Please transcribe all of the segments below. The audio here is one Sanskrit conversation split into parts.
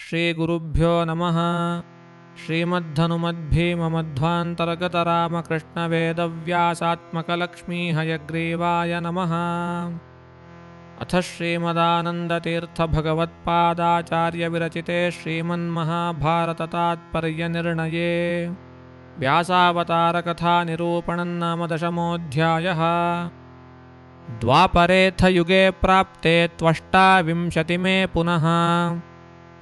श्रीगुरुभ्यो नमः। श्रीमद्धनुमद्भीममध्वान्तर्गतरामकृष्णवेदव्यासात्मकलक्ष्मीहयग्रीवाय नमः। अथ श्रीमदानन्दतीर्थभगवत्पादाचार्यविरचिते श्रीमन्महाभारततात्पर्यनिर्णये व्यासावतारकथानिरूपणं नाम 10मोऽध्यायः। द्वापरेऽथयुगे प्राप्ते त्वष्टाविंशतिमे पुनः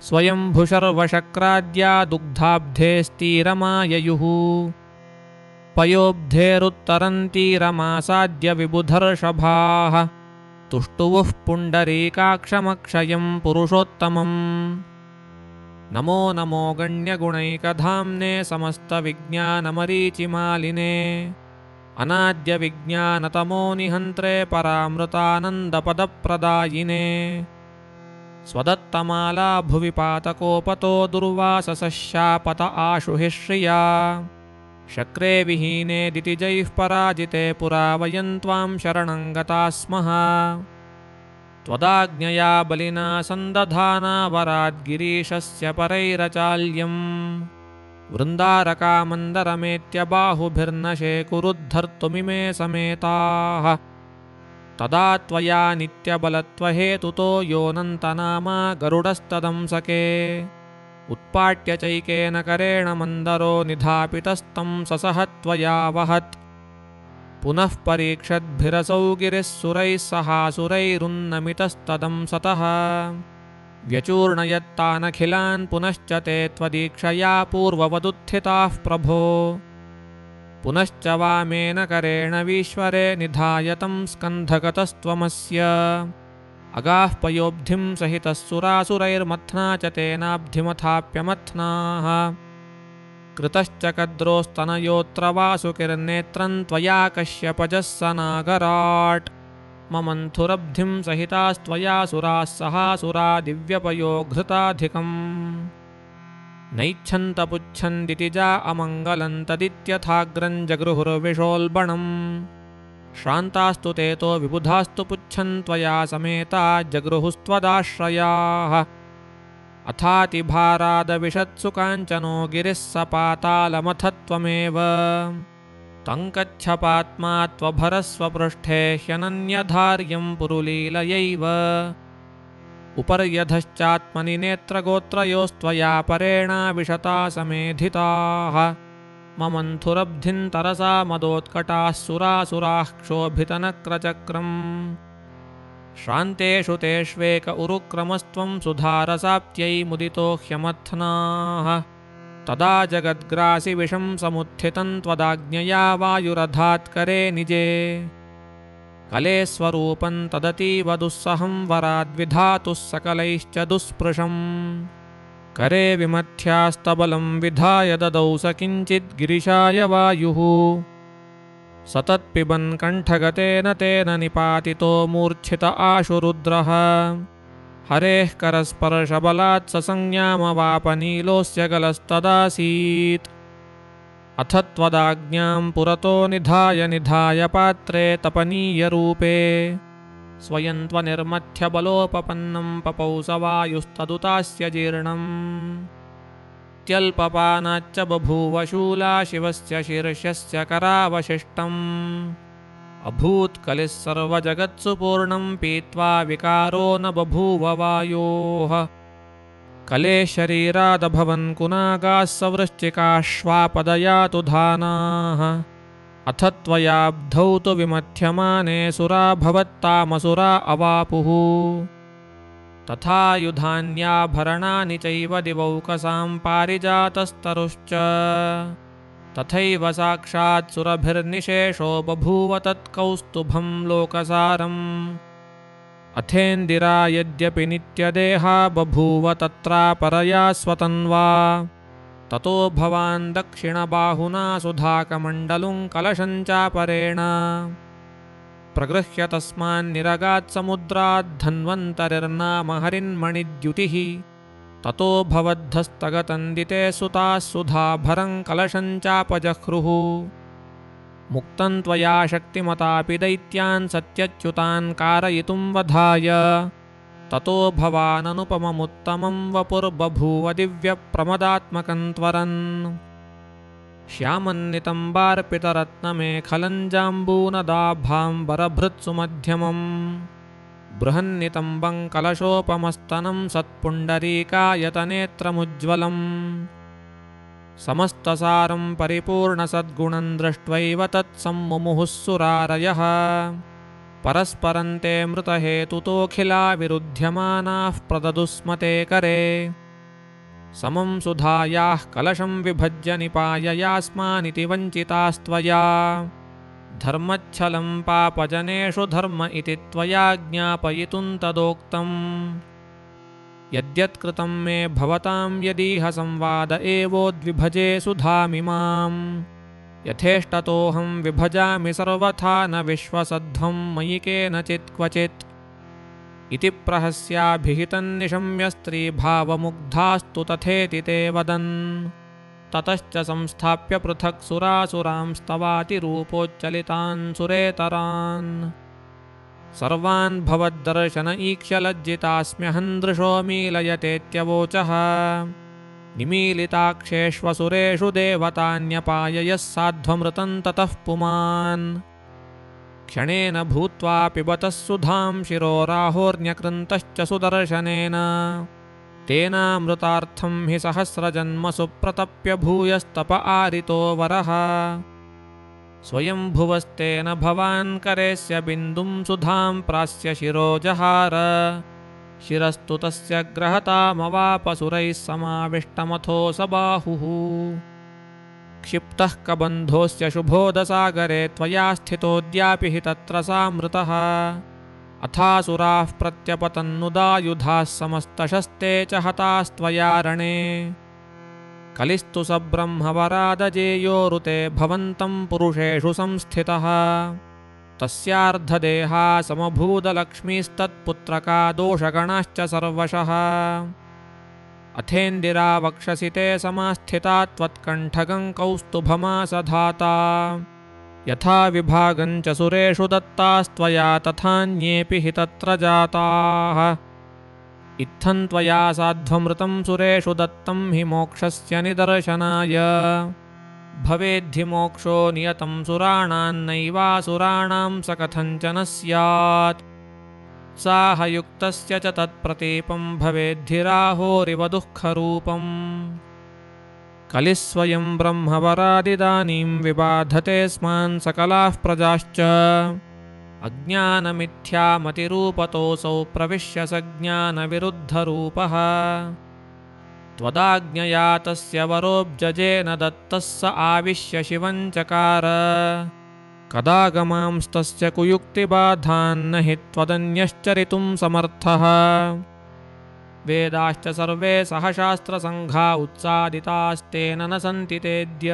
स्वयंभुशर्वशक्राद्या दुग्धाब्धेस्तीरमाययुः पयोब्धेरुत्तरन्तीरमासाद्य विबुधर्षभाः तुष्टुवुः पुण्डरीकाक्षमक्षयं पुरुषोत्तमम्। नमो नमो गण्यगुणैकधाम्ने समस्तविज्ञानमरीचिमालिने अनाद्यविज्ञानतमो निहन्त्रे परामृतानन्दपदप्रदायिने स्वदत्तमाला भुवि पातकोपतो दुर्वाससशापत आशुहि श्रिया शक्रे विहीने दितिजैः पराजिते पुरा वयं त्वां शरणं गताः स्मः। त्वदाज्ञया बलिना सन्दधाना वराद्गिरीशस्य परैरचाल्यम् वृन्दारकामन्दरमेत्य बाहुभिर्नशे कुरुद्धर्तुमिमे समेताः। तदा त्वया नित्यबलत्वहेतुतो योऽनन्तनामा गरुडस्तदंसके उत्पाट्य चैकेन करेण मन्दरो निधापितस्तं ससह त्वया वहत्। पुनः परीक्षद्भिरसौ गिरिः सुरैः सहासुरैरुन्नमितस्तदंसतः व्यचूर्णयत्तानखिलान् पुनश्च ते त्वदीक्षया पूर्ववदुत्थिताः प्रभो। पुनश्च वामेन करेण वीश्वरे निधायतं स्कन्धगतस्त्वमस्य अगाः पयोब्धिं सहितः सुरासुरैर्मथ्ना च तेनाब्धिमथाप्यमथ्नाः। कृतश्च कद्रोस्तनयोऽत्र वासुकिर्नेत्रं त्वया कश्यपजः स नागराट् ममन्थुरब्धिं सहितास्त्वया सुराः सहासुरा दिव्यपयोघृताधिकम्। नैच्छन्तपुच्छन्दितिजा अमङ्गलं तदित्यथाग्रं जगृहुर्विषोल्बणम् श्रान्तास्तु तेतो विबुधास्तु पुच्छन् त्वया समेता जगृहुस्त्वदाश्रयाः। अथातिभारादविशत्सु काञ्चनो गिरिः स पातालमथत्वमेव तङ्कच्छपात्मा त्वभरस्वपृष्ठे ह्यनन्यधार्यं पुरुलीलयैव उपर्यधश्चात्मनि नेत्रगोत्रयोस्त्वया परेणा विशता समेधिताः। ममन्थुरब्धिं तरसा मदोत्कटाः सुरासुराः क्षोभितनक्रचक्रम् श्रान्तेषु तेष्वेक उरुक्रमस्त्वं सुधारसाप्त्यै मुदितो ह्यमथ्नाः। तदा जगद्ग्रासि विषं समुत्थितं त्वदाज्ञया वायुरधात्करे निजे कले स्वरूपं तदतीव दुस्सहं वराद्विधातुः सकलैश्च दुःस्पृशम्। करे विमथ्यास्तबलं विधाय ददौ स किञ्चित् गिरिशाय वायुः स तत्पिबन् कण्ठगतेन तेन निपातितो मूर्च्छित आशुरुद्रः। हरेः करस्पर्शबलात् ससंज्ञामवापनीलोऽस्य गलस्तदासीत् अथ त्वदाज्ञां पुरतो निधाय पात्रे तपनीयरूपे स्वयं त्वनिर्मथ्यबलोपपन्नं पपौ स वायुस्तदुतास्य जीर्णम्। त्यल्पपानाच्च बभूव शूला शिवस्य शीर्षस्य करावशिष्टम् अभूत्कलिः सर्वजगत्सु पूर्णं पीत्वा विकारो न बभूव वायोः। कले शरीरादभवन् कुनागाः सवृश्चिकाश्वापदयातु धानाः अथ त्वयाब्धौ तु विमथ्यमाने सुरा भवत्तामसुरा अवापुः। तथा युधान्याभरणानि चैव दिवौकसां पारिजातस्तरुश्च तथैव साक्षात् सुरभिर्निशेषो बभूव तत्कौस्तुभं लोकसारम्। अथेन्दिरा यद्यपि नित्यदेहा बभूव तत्रापरया स्वतन्वा ततो भवान् दक्षिणबाहुना सुधाकमण्डलुं कलशं चापरेण प्रगृह्य तस्मान्निरगात् समुद्राद्धन्वन्तरिर्नाम हरिन्मणिद्युतिः ततो भवद्धस्तगतन्दिते सुताः सुधाभरं कलशं चापजह्रुः। मुक्तं त्वया शक्तिमतापि दैत्यान् सत्यच्युतान् कारयितुं वधाय ततो भवाननुपममुत्तमं वपुर्बभूव दिव्यप्रमदात्मकं त्वरन् श्यामन्नितम्बार्पितरत्नमेखलञ्जाम्बूनदाभाम्बरभृत्सुमध्यमम् बृहन्नितम्बं कलशोपमस्तनं सत्पुण्डरीकायतनेत्रमुज्ज्वलम् समस्तसारं परिपूर्णसद्गुणं दृष्ट्वैव तत्सम्मुमुहुः सुरारयः परस्परं ते मृतहेतुतोऽखिला विरुध्यमानाः प्रददुस्मते करे समं सुधायाः कलशं विभज्य निपाययास्मानिति वञ्चितास्त्वया धर्मच्छलं पापजनेषु धर्म इति त्वया ज्ञापयितुं तदोक्तम् यद्यत्कृतं मे भवतां यदीह संवाद एवोद्विभजे सुधामिमाम् यथेष्टतोऽहं विभजामि सर्वथा न विश्वसध्वं मयि केनचित् क्वचित् इति प्रहस्याभिहितं निशम्य स्त्रीभावमुग्धास्तु तथेति ते वदन् ततश्च संस्थाप्य पृथक् सुरासुरांस्तवातिरूपोच्चलितान् सुरेतरान् सर्वान् भवद्दर्शन ईक्ष्य लज्जितास्म्यहं दृशो मीलयतेत्यवोचः निमीलिताक्षेष्वसुरेषु देवतान्यपाययः साध्वमृतं ततः पुमान् क्षणेन भूत्वा पिबतः सुधां शिरोराहोर्न्यकृन्तश्च सुदर्शनेन तेनामृतार्थं हि सहस्रजन्मसु प्रतप्य भूयस्तप आरितो वरः स्वयंभुवस्तेन भवान् करेस्य बिन्दुं सुधां प्रास्य शिरोजहार शिरस्तु तस्य ग्रहतामवापसुरैः समाविष्टमथो स बाहुः क्षिप्तः कबन्धोऽस्य शुभोदसागरे त्वया स्थितोऽद्यापि हि तत्र सामृतः अथासुराः प्रत्यपतन्नुदायुधाः समस्तशस्ते च हतास्त्वया रणे कलिस्तु स ब्रह्मवरादजेयोरुते भवन्तं पुरुषेषु संस्थितः तस्यार्धदेहा समभूतलक्ष्मीस्तत्पुत्रका दोषगणाश्च सर्वशः अथेन्दिरा वक्षसि ते समास्थिता त्वत्कण्ठगं कौस्तुभमासधाता यथा विभागं च सुरेषु दत्तास्त्वया तथान्येऽपि हि तत्र जाताः इत्थं त्वया साध्वमृतं सुरेषु दत्तं हि मोक्षस्य निदर्शनाय भवेद्धि मोक्षो नियतं सुराणान्नैवासुराणां स कथञ्चन स्यात् उत्साहयुक्तस्य च तत्प्रतीपं भवेद्धि राहोरिव दुःखरूपम् कलिः स्वयं ब्रह्मवरादिदानीं विबाधते स्मान् सकलाः प्रजाश्च अज्ञानमिथ्यामतिरूपतोऽसौ प्रविश्य सज्ञानविरुद्धरूपः त्वदाज्ञया तस्य वरोऽब्जजेन दत्तः स आविश्य शिवं चकार कदागमांस्तस्य कुयुक्तिबाधान्न हि त्वदन्यश्चरितुं समर्थः वेदाश्च सर्वे सहशास्त्रसङ्घा उत्सादितास्तेन न सन्ति तेऽद्य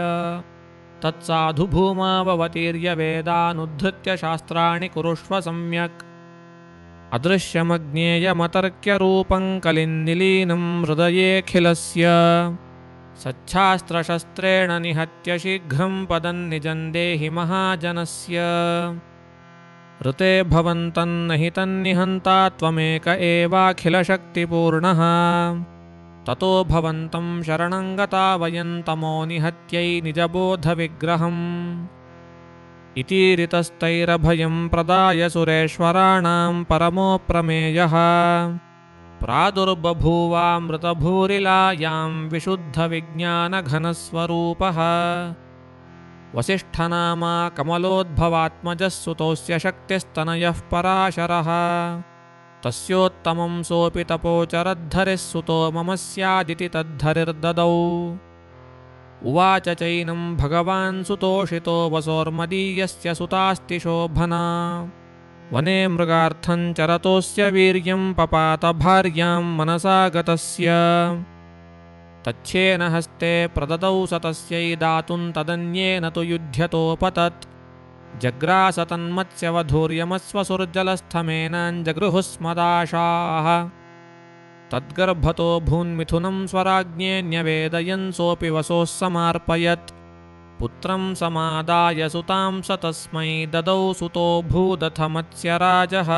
तत्साधु भूमावतीर्य वेदानुद्धृत्य शास्त्राणि कुरुष्व सम्यक् अदृश्यमज्ञेयमतर्क्यरूपं कलिन्निलीनं हृदयेऽखिलस्य सच्छास्त्रशस्त्रेण निहत्य शीघ्रं पदं निजं देहि महाजनस्य ऋते भवन्तन्न हि तन्निहन्ता त्वमेक एवाखिलशक्तिपूर्णः ततो भवन्तं शरणं गता वयं तमो निहत्यै निजबोधविग्रहम् इतीरितस्तैरभयं प्रदाय सुरेश्वराणां परमो प्रमेयः प्रादुर्बभूवामृतभूरिलायां विशुद्धविज्ञानघनस्वरूपः वसिष्ठनामा कमलोद्भवात्मजः सुतोऽस्य शक्तिस्तनयः पराशरः तस्योत्तमं सोऽपि तपोचरद्धरिः सुतो मम स्यादिति तद्धरिर्ददौ उवाच चैनं भगवान् सुतोषितो वसोर्मदीयस्य सुतास्ति शोभना वने मृगार्थं चरतोऽस्य वीर्यं पपात भार्यां मनसा गतस्य तच्छेन हस्ते प्रददौ स तस्यै दातुं तदन्येन तु युध्यतोपतत् जग्रास तन्मत्स्यवधूर्यमस्वसुर्जलस्थमेनाञ्जगृहुस्मदाशाः तद्गर्भतो भून्मिथुनं स्वराज्ञे न्यवेदयन् सोऽपि वसोः समार्पयत् पुत्रं समादाय सुतां स तस्मै ददौ सुतो भूदथ मत्स्यराजः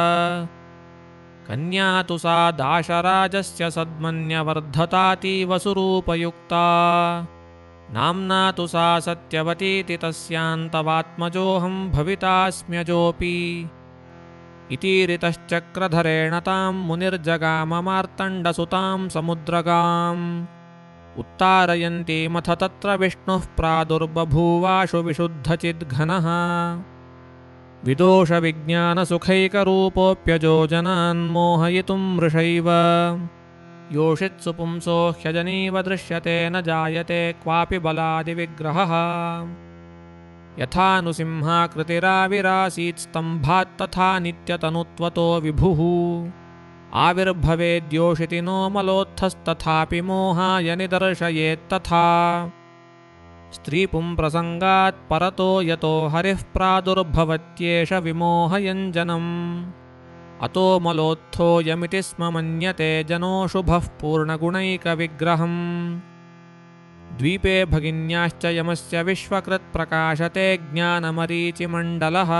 कन्या तु सा दाशराजस्य सद्मन्यवर्धतातीव सुरूपयुक्ता नाम्ना तु सा सत्यवतीति तस्यान्तवात्मजोऽहं भवितास्म्यजोऽपि इति ऋतश्चक्रधरेण तां मुनिर्जगाममार्तण्डसुतां समुद्रगाम् उत्तारयन्तीमथ तत्र विष्णुः प्रादुर्बभूवाशु विशुद्धचिद्घनः विदोषविज्ञानसुखैकरूपोऽप्यजो जनान् मोहयितुं मृषैव योषित्सु पुंसो ह्यजनीव दृश्यते न जायते क्वापि बलादिविग्रहः यथा नृसिंहाकृतिराविरासीत् स्तम्भात्तथा नित्यतनुत्वतो विभुः आविर्भवेद्योषिति नो मलोत्थस्तथापि मोहाय निदर्शयेत्तथा स्त्रीपुंप्रसङ्गात् परतो यतो हरिः प्रादुर्भवत्येष विमोहयञ्जनम् अतो मलोत्थोऽयमिति स्म मन्यते जनो शुभः पूर्णगुणैकविग्रहम् द्वीपे भगिन्याश्च यमस्य विश्वकृत्प्रकाशते ज्ञानमरीचिमण्डलः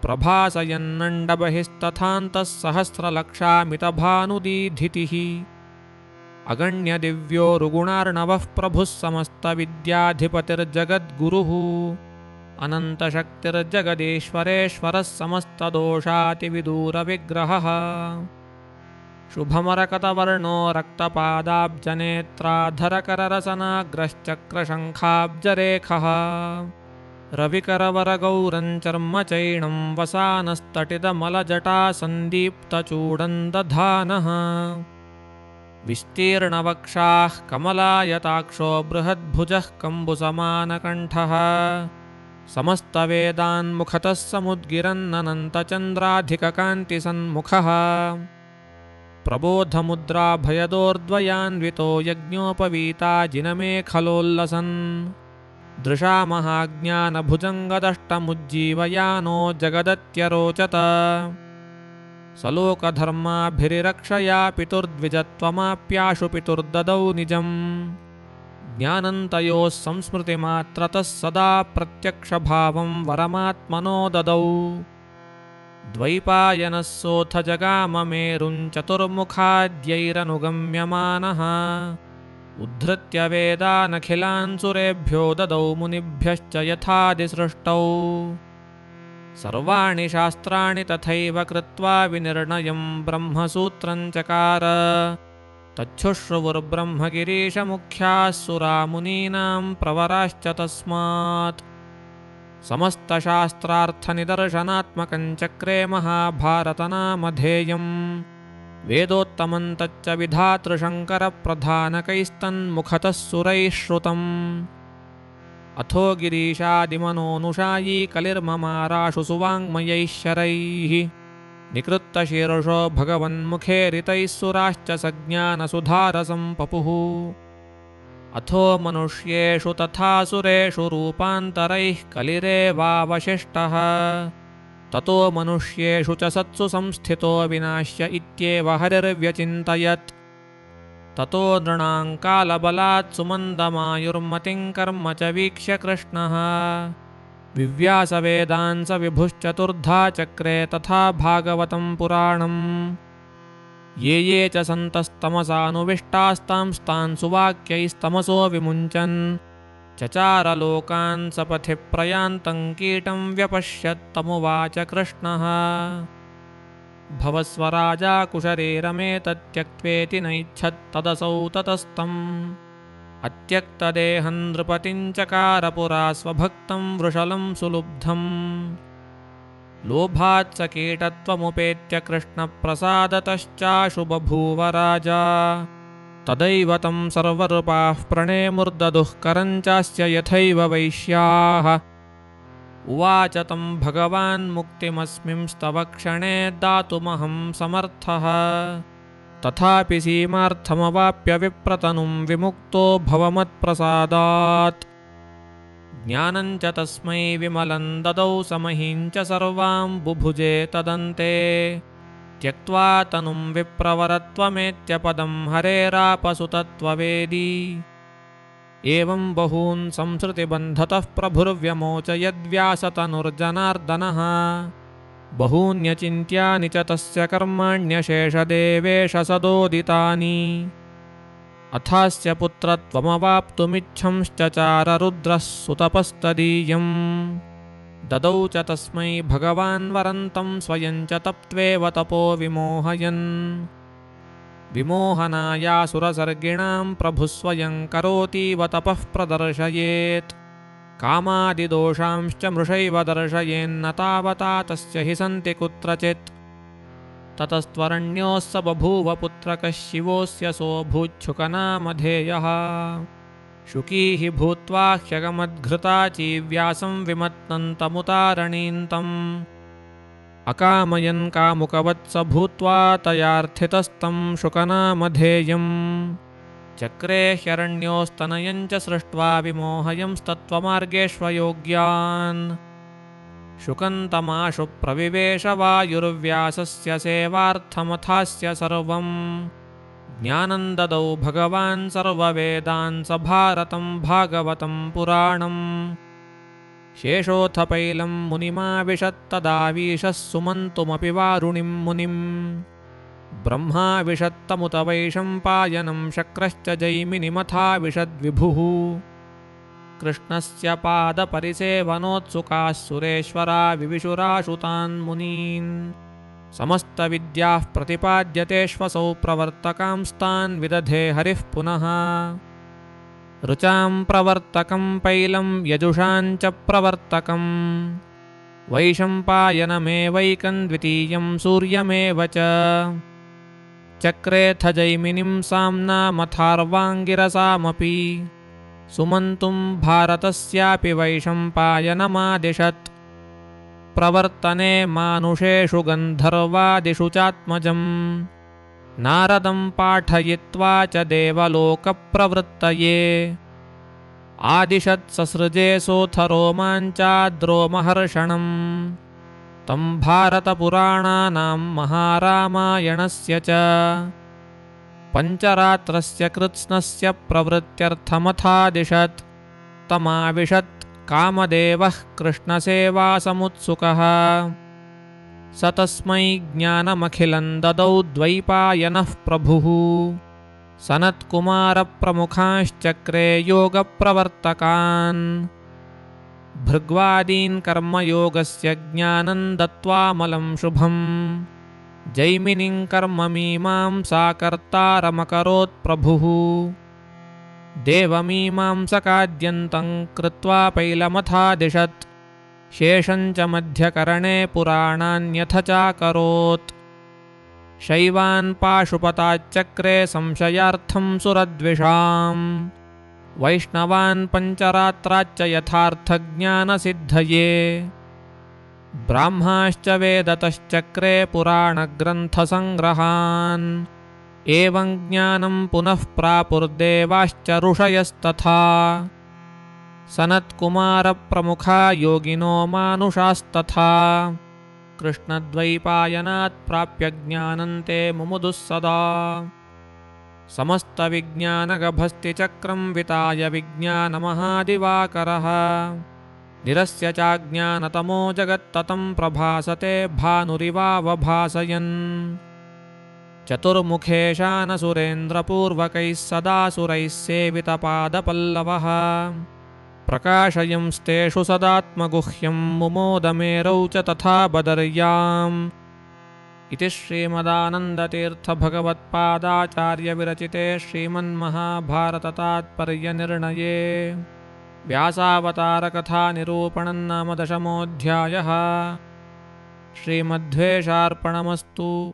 प्रभासयन्नण्डबहिस्तथान्तः सहस्रलक्षामितभानुदीधितिः अगण्यदिव्योरुगुणार्णवः प्रभुः समस्तविद्याधिपतिर्जगद्गुरुः अनन्तशक्तिर्जगदीश्वरेश्वरः समस्तदोषातिविदूरविग्रहः शुभमरकतवर्णो रक्तपादाब्जनेत्राधरकररसनाग्रश्चक्रशङ्खाब्जरेखः रविकरवरगौरञ्चर्मचैणं वसानस्तटितमलजटासन्दीप्तचूडं दधानः विस्तीर्णवक्षाः कमलायताक्षो बृहद्भुजः कम्बुसमानकण्ठः समस्तवेदान्मुखतः समुद्गिरन्ननन्तचन्द्राधिककान्तिसन्मुखः प्रबोधमुद्राभयदोर्द्वयान्वितो यज्ञोपवीताजिनमेखलोल्लसन् दृशा महाज्ञानभुजङ्गदष्टमुज्जीवयानो जगदत्यरोचत सलोकधर्माभिरिरक्षया पितुर्द्विजत्वमाप्याशु पितुर्ददौ निजम् ज्ञानन्तयोः संस्मृतिमात्रतः सदा प्रत्यक्षभावं वरमात्मनो ददौ द्वैपायनः सोऽथ जगाममेरुञ्चतुर्मुखाद्यैरनुगम्यमानः उद्धृत्य वेदानखिलान् सुरेभ्यो ददौ मुनिभ्यश्च यथादिसृष्टौ सर्वाणि शास्त्राणि तथैव कृत्वा विनिर्णयं ब्रह्मसूत्रं चकार तच्छुश्रुवुर्ब्रह्मगिरीशमुख्याः सुरामुनीनां प्रवराश्च तस्मात् समस्तशास्त्रार्थनिदर्शनात्मकं चक्रे महाभारतनामधेयम् वेदोत्तमं तच्च विधातृशङ्करप्रधानकैस्तन्मुखतः सुरैः श्रुतम् अथो गिरीशादिमनोनुषायी कलिर्ममाराशु सुवाङ्मयैः शरैः निकृत्तशीर्षो भगवन्मुखे ऋतैः सुराश्च सज्ञानसुधारसं पपुः अथो मनुष्येषु तथा सुरेषु रूपान्तरैः कलिरेवावशिष्टः ततो मनुष्येषु च सत्सु संस्थितो विनाश्य इत्येव हरिर्व्यचिन्तयत् ततो नृणां कालबलात् सुमन्दमायुर्मतिं कर्म च वीक्ष्य कृष्णः विव्यासवेदांस विभुश्चतुर्धा चक्रे तथा भागवतं पुराणम् ये ये च सन्तस्तमसानुविष्टास्तांस्तान् सुवाक्यैस्तमसो विमुञ्चन् चचारलोकान् सपथि प्रयान्तं कीटं व्यपश्यत्तमुवाच कृष्णः भवस्वराजाकुशरीरमेतत्यक्त्वेति नैच्छत्तदसौ ततस्तम् अत्यक्तदेहं नृपतिं चकार पुरा स्वभक्तं वृषलं सुलुब्धम् लोभात् स कीटत्वमुपेत्य कृष्णप्रसादतश्चाशु बभूव राजा तदैव तं सर्वरूपाः प्रणेमुर्ददुः करञ्चास्य यथैव वैश्याः उवाच तं भगवान् मुक्तिमस्मिंस्तव क्षणे दातुमहं समर्थः तथापि सीमार्थमवाप्य विप्रतनुं विमुक्तो भवमत्प्रसादात् ज्ञानं च तस्मै विमलं ददौ समहीं च सर्वां बुभुजे तदन्ते त्यक्त्वा तनुं विप्रवरत्वमेत्यपदं हरेरापसुतत्ववेदी एवं बहून् संसृतिबन्धतः प्रभुर्व्यमोच यद्व्यासतनुर्जनार्दनः बहून्यचिन्त्यानि च तस्य कर्माण्यशेषदेवेश सदोदितानि। अथास्य पुत्रत्वमवाप्तुमिच्छंश्चचार रुद्रः सुतपस्तदीयम्। ददौ च तस्मै भगवान् वरन्तं स्वयं च तप्त्वेव तपो विमोहयन्। विमोहनायासुरसर्गिणां प्रभुः स्वयं करोतीव तपः प्रदर्शयेत्। कामादिदोषांश्च मृषैव दर्शयेन्न तावता तस्य हि सन्ति कुत्रचित्। ततस्त्वरण्योः स बभूव पुत्रकः शिवोऽस्य सोऽभूच्छुकनामधेयः। शुकी हि भूत्वा ह्यगमद्घृताचीव्यासं विमत्नन्तमुतारणीन्तम्। अकामयन् कामुकवत्स भूत्वा तयार्थितस्तं शुकनामधेयम्। चक्रे ह्यरण्योस्तनयं च सृष्ट्वा विमोहयंस्तत्त्वमार्गेष्वयोग्यान्। शुकन्तमाशु प्रविवेश वायुर्व्यासस्य सेवार्थमथास्य सर्वम्। ज्ञानं ददौ भगवान् सर्ववेदान् स भारतं भागवतं पुराणम्। शेषोऽथ पैलं मुनिमाविशत्तदावीशः सुमन्तुमपि वारुणिं मुनिम्। ब्रह्माविशत्तमुत वैशम्पायनं शक्रश्च जैमिनिमथाविशद्विभुः। कृष्णस्य पादपरिसेवनोत्सुकाः सुरेश्वरा विविशुराशुतान् मुनीन्। समस्तविद्याः प्रतिपाद्यतेष्वसौ प्रवर्तकांस्तान् विदधे हरिः पुनः। ऋचां प्रवर्तकं पैलं यजुषां च प्रवर्तकम्। वैशम्पायनमेवैकं द्वितीयं सूर्यमेव च। चक्रेऽथ जैमिनिं साम्नामथार्वाङ्गिरसामपि। सुमन्तुं भारतस्यापि वैशम्पायनमादिशत्। प्रवर्तने मानुषेषु गन्धर्वादिषु चात्मजम्। नारदं पाठयित्वा च देवलोकप्रवृत्तये। आदिशत् ससृजे सोऽथ रोमाञ्चाद्रोमहर्षणम्। तं भारतपुराणानां महारामायणस्य च। पञ्चरात्रस्य कृत्स्नस्य प्रवृत्त्यर्थमथादिशत्। तमाविशत् कामदेवः कृष्णसेवासमुत्सुकः। स तस्मै ज्ञानमखिलं ददौ द्वैपायनः प्रभुः। सनत्कुमारप्रमुखांश्चक्रे योगप्रवर्तकान्। भृग्वादीन् कर्मयोगस्य ज्ञानं दत्त्वामलं शुभम्। जैमिनिं कर्ममीमांसाकर्तारमकरोत् प्रभुः। देवमीमांसकाद्यन्तं कृत्वा पैलमथादिशत्। शेषं च मध्यकरणे पुराणान्यथ चाकरोत्। शैवान् पाशुपताच्चक्रे संशयार्थं सुरद्विषाम्। वैष्णवान् पञ्चरात्राच्च यथार्थज्ञानसिद्धये। ब्राह्माश्च वेदतश्चक्रे पुराणग्रन्थसङ्ग्रहान्। एवं ज्ञानं पुनः प्रापुर्देवाश्च ऋषयस्तथा। सनत्कुमारप्रमुखा योगिनो मानुषास्तथा। कृष्णद्वैपायनात् प्राप्य ज्ञानं ते मुमुदुः सदा। समस्तविज्ञानगभस्तिचक्रं विताय विज्ञानमहादिवाकरः। निरस्य चाज्ञानतमो जगत्ततं प्रभासते भानुरिवावभासयन्। चतुर्मुखेशानसुरेन्द्रपूर्वकैः सदा सुरैः सेवितपादपल्लवः। प्रकाशयंस्तेषु सदात्मगुह्यं मुमोदमेरौ च तथा बदर्याम्। इति श्रीमदानन्दतीर्थभगवत्पादाचार्यविरचिते श्रीमन्महाभारततात्पर्यनिर्णये व्यासावतारकथानिरूपणं नाम 10मोऽध्यायः। श्रीमध्वेशार्पणमस्तु।